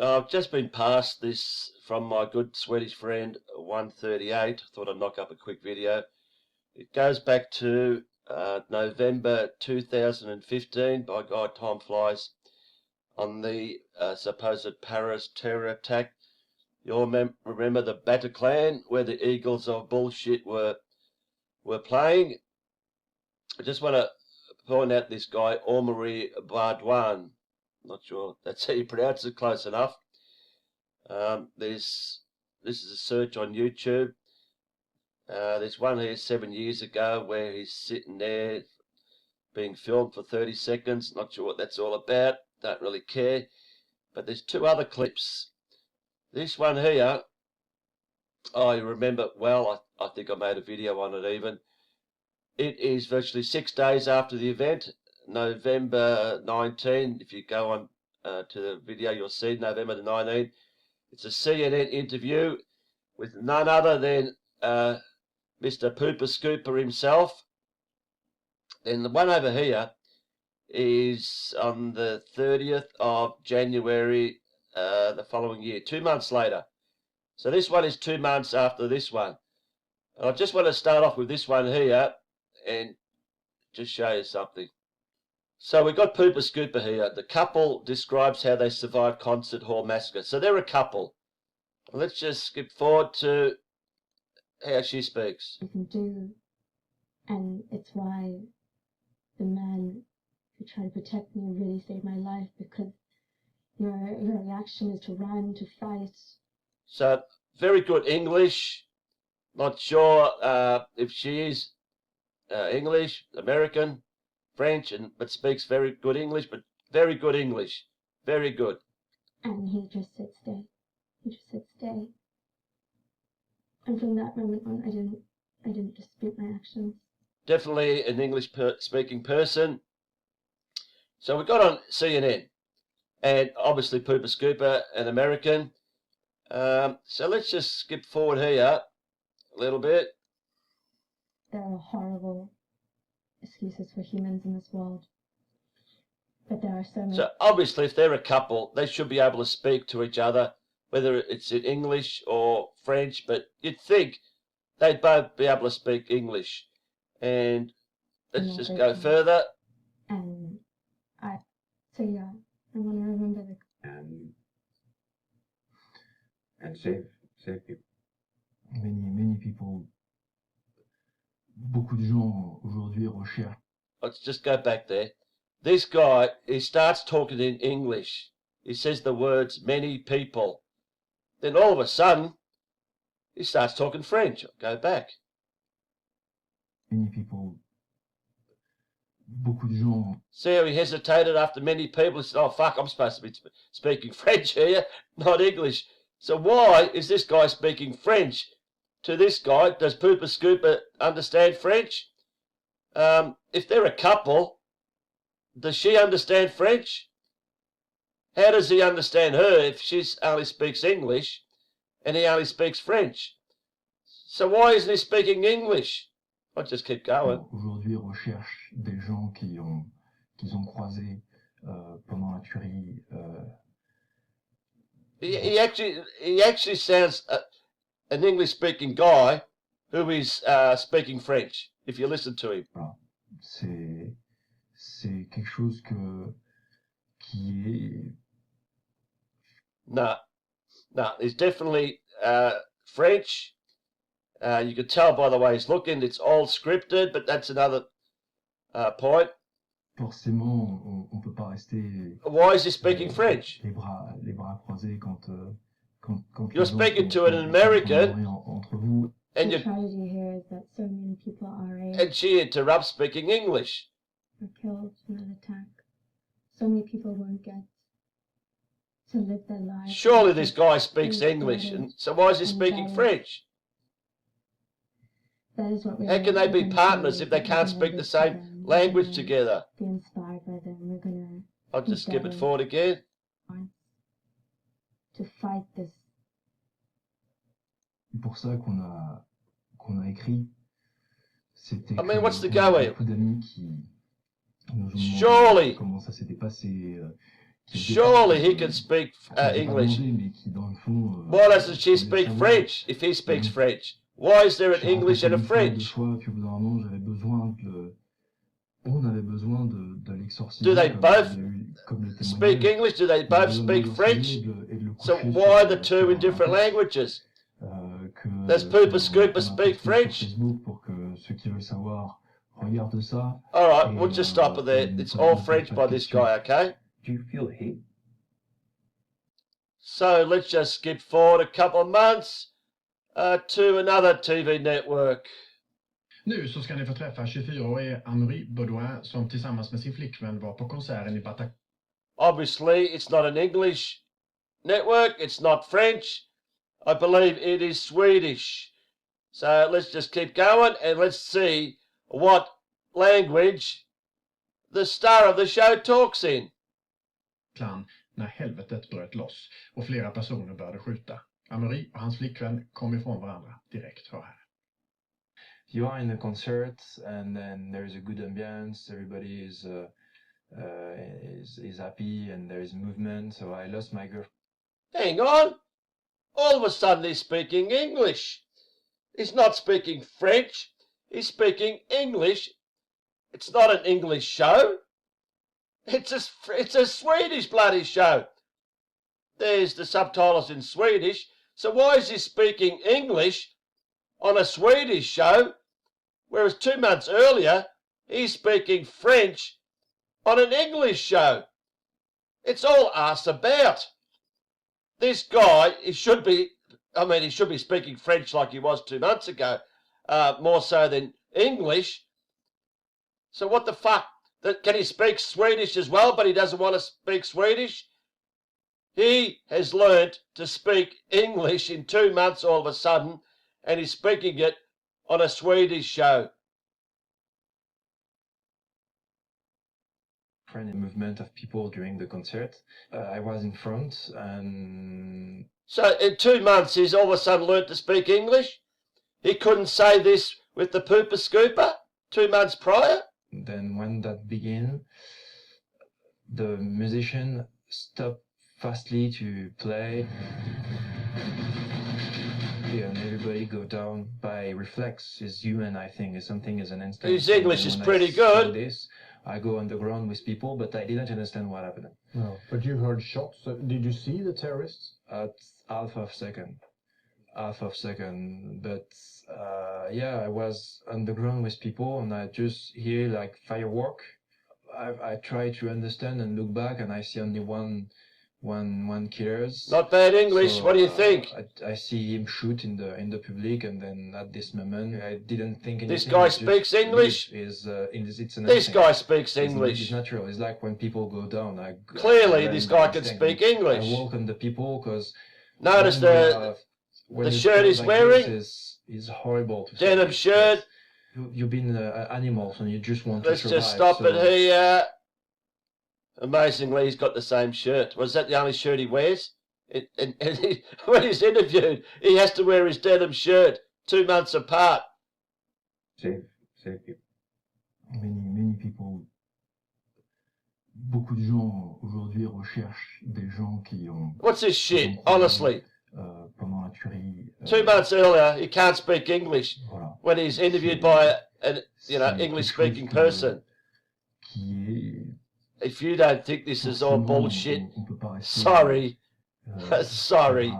I've just been passed this from my good Swedish friend 138. Thought I'd knock up a quick video. It goes back to November 2015. By God, time flies. On the supposed Paris terror attack. You all remember the Bataclan, where the Eagles of bullshit were playing. I just want to point out this guy, Omri Bardwan. Not sure that's how you pronounce it, close enough. This is a search on YouTube. There's one here 7 years ago where he's sitting there being filmed for 30 seconds. Not sure what that's all about. Don't really care. But there's two other clips. This one here, I remember well. I think I made a video on it even. It is virtually 6 days after the event, November 19. If you go on to the video, you'll see November the 19th. It's a CNN interview with none other than Mr. Pooper Scooper himself. Then the one over here is on the 30th of January the following year, 2 months later. So this one is 2 months after this one. And I just want to start off with this one here and just show you something. So we've got Pooper Scooper here. The couple describes how they survived concert hall massacre. So they're a couple. Let's just skip forward to how she speaks. You can do, and it's why the man who tried to protect me really saved my life, because your reaction is to run, to fight. So very good English. Not sure if she is English, American, French, but speaks very good English, but very good English. Very good. And he just said stay. He just said stay. And from that moment on, I didn't dispute my actions. Definitely an English-speaking person. So we got on CNN, and obviously Pooper Scooper, an American. So let's just skip forward here a little bit. There are horrible excuses for humans in this world, but there are so many. So obviously, if they're a couple, they should be able to speak to each other, whether it's in English or French. But you'd think they'd both be able to speak English. And let's just go further. And I want to remember the and save people. Many people. Beaucoup de gens aujourd'hui recherchent. Let's just go back there. This guy, he starts talking in English. He says the words many people. Then all of a sudden, he starts talking French. Go back. Many people. Beaucoup de gens. See how he hesitated after many people? He said, oh, fuck, I'm supposed to be speaking French here, not English. So why is this guy speaking French to this guy? Does Pooper Scooper understand French? If they're a couple, does she understand French? How does he understand her if she only speaks English and he only speaks French? So why isn't he speaking English? I'll just keep going. Aujourd'hui recherche des gens qu'ils ont croisés pendant la tuerie. He actually sounds an English-speaking guy who is speaking French, if you listen to him. Voilà. C'est quelque chose qui est... No, he's definitely French. You can tell by the way he's looking, it's all scripted, but that's another point. Forcément, on peut pas rester... Why is he speaking French? Les bras croisés quand you're speaking to an American, entre vous. And the tragedy here is that so many people are and she interrupts speaking English. Were killed in that attack. So many people won't get to live their lives. Surely this guy speaks English, and so why is he speaking French? That is what how can they be partners if they can't speak the same language together? Be inspired by them. We're gonna. I'll just skip it forward again. To fight this. C'est pour ça qu'on a écrit. C'était. I mean, what's the go here? Beaucoup d'amis qui nous ont Surely. demandé comment ça s'était passé. Surely he can speak English. Why doesn't she speak French if he speaks French? Why is there an English and a French? Do they both speak English? Do they both speak French? So why the two in different languages? Does Pooper Scooper speak French? Alright, we'll just stop it there. It's all French by this guy, okay? Do you feel hate? So let's just skip forward a couple of months to another TV network. Nu så ska ni få träffa 24-årige Anne-Marie Baudouin som tillsammans med sin flickvän var på konserten i Bataclan. Obviously, it's not an English network. It's not French. I believe it is Swedish. So let's just keep going and let's see what language the star of the show talks in. När helvetet bröt loss och flera personer började skjuta. Anne-Marie och hans flickvän kom ifrån varandra direkt för här. You are in a concert and then there is a good ambience, everybody is happy and there is movement, so I lost my girlfriend. Hang on. All of a sudden he's speaking English. He's not speaking French. He's speaking English. It's not an English show. It's a Swedish bloody show. There's the subtitles in Swedish. So why is he speaking English on a Swedish show, whereas 2 months earlier he's speaking French on an English show? It's all ass about. This guy, he should be speaking French like he was 2 months ago, more so than English. So what the fuck? Can he speak Swedish as well, but he doesn't want to speak Swedish? He has learnt to speak English in 2 months all of a sudden, and he's speaking it on a Swedish show. Friendly movement of people during the concert. I was in front and... So in 2 months he's all of a sudden learnt to speak English? He couldn't say this with the Pooper Scooper 2 months prior? Then when that began, the musician stopped fastly to play and everybody go down by reflex. Is human, I think. Is something as an instinct. His English is pretty good. I go on the ground with people, but I didn't understand what happened. No, but you heard shots. Did you see the terrorists? At half of second. But yeah, I was on the ground with people and I just hear like firework. I try to understand and look back and I see only one killers. Not bad English. So, what do you think? I see him shoot in the public, and then at this moment I didn't think anything. This guy speaks English. This guy speaks English. It's natural. It's like when people go down. Clearly, this guy can speak English. I walk on the people because notice the shirt he's wearing is horrible. To denim shirt. You've been animals and you just want Let's to survive. Let's just stop it here. Amazingly, he's got the same shirt. Was that the only shirt he wears? When he's interviewed, he has to wear his denim shirt 2 months apart. Save people. Many people. Beaucoup de gens aujourd'hui recherchent des gens qui ont. What's this shit? Honestly. Pendant la tuerie. 2 months earlier, he can't speak English voilà. When he's interviewed by an English-speaking person. If you don't think this is all bullshit, sorry. Sorry.